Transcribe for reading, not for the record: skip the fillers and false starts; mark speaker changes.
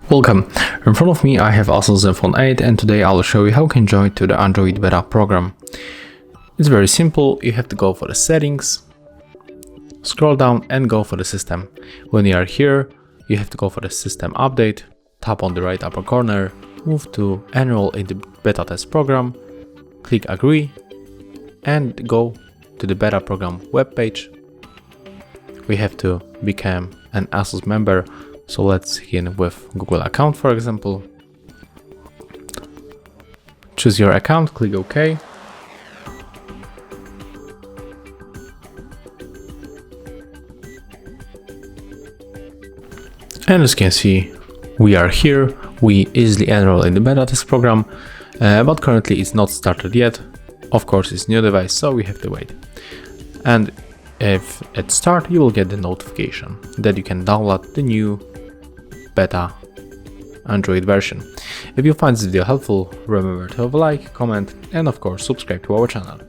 Speaker 1: Welcome. In front of me I have ASUS Zenfone 8 and today I'll show you how you can join to the Android beta program. It's very simple. You have to go for the settings, scroll down and go for the system. When you are here, you have to go for the system update, tap on the right upper corner, move to enroll in the beta test program, click agree and go to the beta program webpage. We have to become an ASUS member. So let's begin with Google account, for example. Choose your account, click OK. And as you can see, we are here. We easily enroll in the beta test program, but currently it's not started yet. Of course, it's new device, so we have to wait. And if it starts, you will get the notification that you can download the new beta Android version. If you find this video helpful, remember to have a like, comment, and of course subscribe to our channel.